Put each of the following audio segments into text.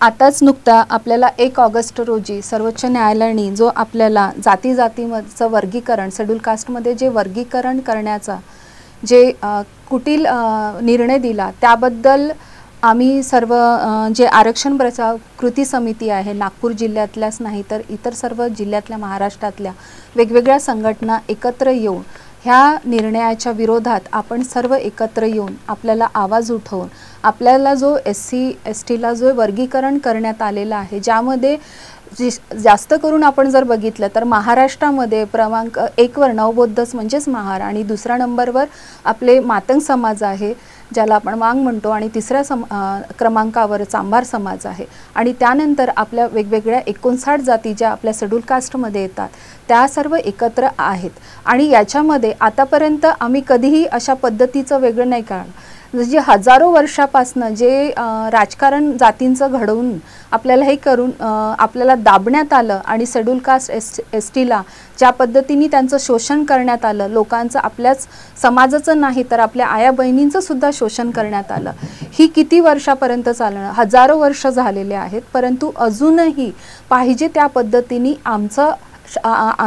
आताच नुकता आपल्याला 1 ऑगस्ट रोजी सर्वोच्च न्यायालयाने जो आपल्याला जातीचं वर्गीकरण शेड्यूल कास्टमध्ये जे वर्गीकरण करण्याचा जे कुटील निर्णय दिला त्याबद्दल आम्ही सर्व जे आरक्षण बचाव कृती समिती आहे नागपूर जिल्ह्यातल्याच नाही तर इतर सर्व जिल्ह्यातल्या महाराष्ट्रातल्या वेगवेगळ्या संघटना एकत्र येऊन ह्या निर्णयाच्या विरोधात आपण सर्व एकत्र येऊन आपल्याला आवाज उठवून आपल्याला जो एससी एसटीला जो वर्गीकरण करण्यात आलेला आहे ज्यामध्ये जास्त करून आपण जर बघितलं तर महाराष्ट्रामध्ये क्रमांक 1 वर नवबौद्धच म्हणजेच महार आणि दुसऱ्या नंबरवर आपले मातंग समाज आहे ज्याला आपण वांग म्हणतो आणि तिसऱ्या क्रमांकावर चांभार समाज आहे आणि त्यानंतर आपल्या वेगवेगळ्या 59 जाती ज्या आपल्या शेड्यूल कास्टमध्ये येतात त्या सर्व एकत्र आहेत आणि याच्यामध्ये आतापर्यंत आम्ही कधीही अशा पद्धतीचं वेगळं नाही काढलं जे हजारो वर्षापासून जे राजकारण जातींचं घडवून आपल्याला हे करून आपल्याला दाबण्यात आलं आणि शेड्यूल कास्ट एसटीला ज्या पद्धतीने त्यांचं शोषण करण्यात आलं लोकांचं आपल्याच समाजाचं नाही तर आपल्या आया बहिणींचं सुद्धा शोषण करण्यात आलं ही किती वर्षापर्यंत चालणार हजारो वर्ष झालेले आहेत परंतु अजूनही पाहिजे त्या पद्धतीने आमचं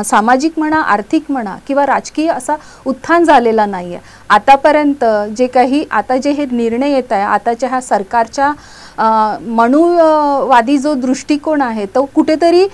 सामाजिक म्हणा आर्थिक म्हणा किंवा राजकीय असा उत्थान झालेला नाही आहे आतापर्यंत जे काही आता जे हे निर्णय येत आहे आताच्या ह्या सरकारच्या मनुवादी जो दृष्टिकोन आहे तो कुठेतरी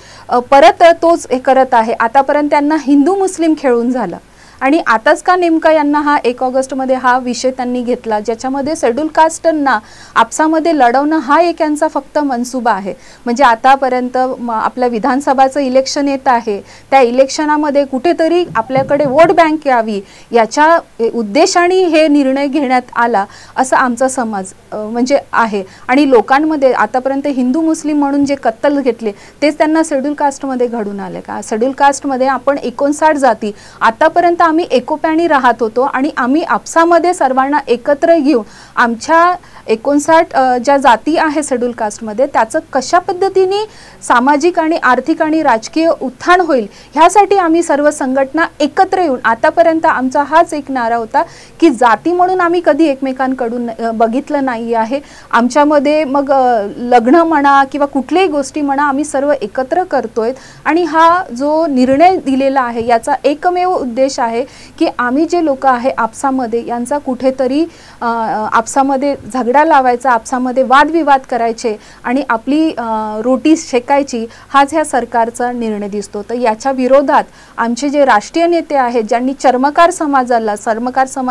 परत तोच हे करत आहे आतापर्यंत त्यांना हिंदू मुस्लिम खेळून झालं आणि आताच का नेमका यांना हा 1 ऑगस्टमध्ये हा विषय त्यांनी घेतला ज्याच्यामध्ये शेड्यूल कास्टना आपसामध्ये लढवणं हा एक यांचा फक्त मनसुबा आहे म्हणजे आतापर्यंत आपल्या विधानसभाचं इलेक्शन येत आहे त्या इलेक्शनामध्ये कुठेतरी आपल्याकडे वोट बँक यावी याच्या उद्देशाने हे निर्णय घेण्यात आला असं आमचा समाज म्हणजे आहे आणि लोकांमध्ये आतापर्यंत हिंदू मुस्लिम म्हणून जे कत्तल घेतले तेच त्यांना शेड्यूल कास्टमध्ये घडून आले का शेड्यूल कास्टमध्ये आपण 59 जाती आतापर्यंत आम्ही एकोप्याने राहत होतो आणि आम्ही आपसामध्ये सर्वांना एकत्र घेऊन आमच्या 59 ज्या जाती आहे शेड्यूल कास्टमध्ये त्याचं कशा पद्धतीने सामाजिक आणि आर्थिक आणि राजकीय उत्थान होईल ह्यासाठी आम्ही सर्व संघटना एकत्र येऊन आतापर्यंत आमचा हाच एक नारा होता की जाती म्हणून आम्ही कधी एकमेकांकडून बघितलं नाही आहे आमच्यामध्ये मग लग्न म्हणा किंवा कुठल्याही गोष्टी म्हणा आम्ही सर्व एकत्र करतोय आणि हा जो निर्णय दिलेला आहे याचा एकमेव उद्देश आहे की आम्ही जे लोक आहे आपसामध्ये यांचा कुठेतरी आपसामध्ये झगडा लावायचा आपसामध्ये वादविवाद करायचे आणि आपली रोटी शेकायची हाच ह्या सरकारचा निर्णय दिसतो तर याच्या विरोधात आमचे जे राष्ट्रीय नेते आहेत ज्यांनी चर्मकार समाज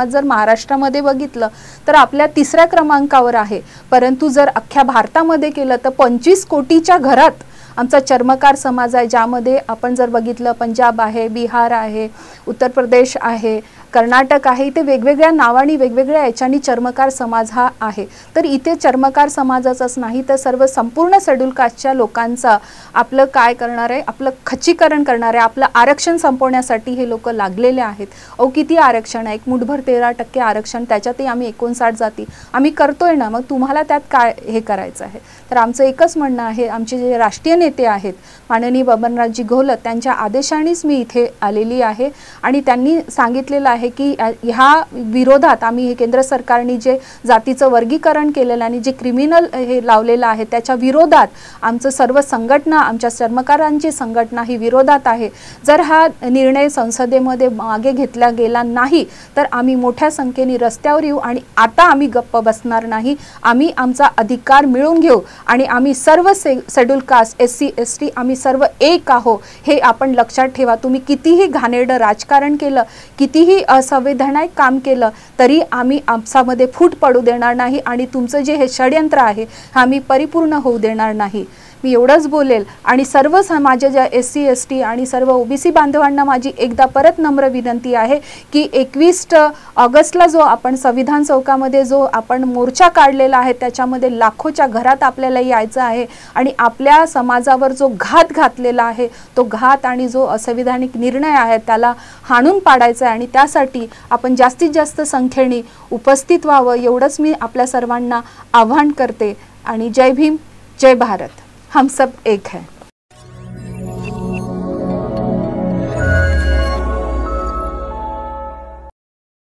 जर महाराष्ट्रामध्ये बघितलं तर आपल्या 3ऱ्या क्रमांकावर आहे परंतु जर अख्ख्या भारतामध्ये केलं तर 25 कोटीच्या घरात आमचा चर्मकार समाज आहे ज्यामध्ये आपण जर बघितलं पंजाब आहे बिहार आहे उत्तर प्रदेश आहे कर्नाटक आहे इथे वेगवेगळ्या नावांनी वेगवेगळ्या याच्यानी चर्मकार समाज हा आहे तर इथे चर्मकार समाजाचाच नाही तर सर्व संपूर्ण शेड्यूल कास्टच्या लोकांचा आपलं काय करणार आहे आपलं खच्चीकरण करणार आहे आपलं आरक्षण संपवण्यासाठी हे लोक लागलेले आहेत किती आरक्षण आहे एक मुठभर 13% आरक्षण त्याच्यातही आम्ही 59 जाती आम्ही करतोय ना मग तुम्हाला त्यात काय हे करायचं आहे तर आमचं एकच म्हणणं आहे आमचे जे राष्ट्रीय नेते आहेत माननीय बबनरावजी घोलप त्यांच्या आदेशानेच मी इथे आलेली आहे आणि त्यांनी सांगितलेलं आहे की ह्या विरोधात आम्ही हे केंद्र सरकारने जे जातीचं वर्गीकरण केलेलं आणि जे क्रिमिनल हे लावलेलं आहे त्याच्या विरोधात आमचं सर्व संघटना आमच्या चर्मकारांची संघटना ही विरोधात आहे जर हा निर्णय संसदेमध्ये मागे घेतला गेला नाही तर आम्ही मोठ्या संख्येने रस्त्यावर येऊ आणि आता आम्ही गप्प बसणार नाही आम्ही आमचा अधिकार मिळवून घेऊ आणि आम्ही सर्व शेड्यूल कास्ट एससी एसटी आम्ही सर्व एक आहो हे आपण लक्षात ठेवा तुम्ही कितीही घाणेरडं राजकारण केलं कितीही असंवैधानिक काम केलं तरी आम्ही आपसामध्ये फूट पडू देणार नाही आणि तुमचं जे हे षडयंत्र आहे आम्ही परिपूर्ण होऊ देणार नाही मी एवढंच बोलेल आणि सर्व समाजाच्या एससी एसटी आणि सर्व ओबीसी बांधवांना माझी एकदा परत नम्र विनंती आहे की 21 ऑगस्टला जो आपण संविधान चौकामध्ये जो आपण मोर्चा काढलेला आहे त्याच्यामध्ये लाखोच्या घरात आपल्याला यायचं आहे आणि आपल्या समाजावर जो घात घातलेला आहे तो घात आणि जो असंविधानिक निर्णय आहे त्याला हाणून पाडायचा आहे आणि त्यासाठी आपण जास्तीत जास्त संख्येने उपस्थित व्हावं एवढंच मी आपल्या सर्वांना आवाहन करते आणि जय भीम जय भारत हम सब एक हैं।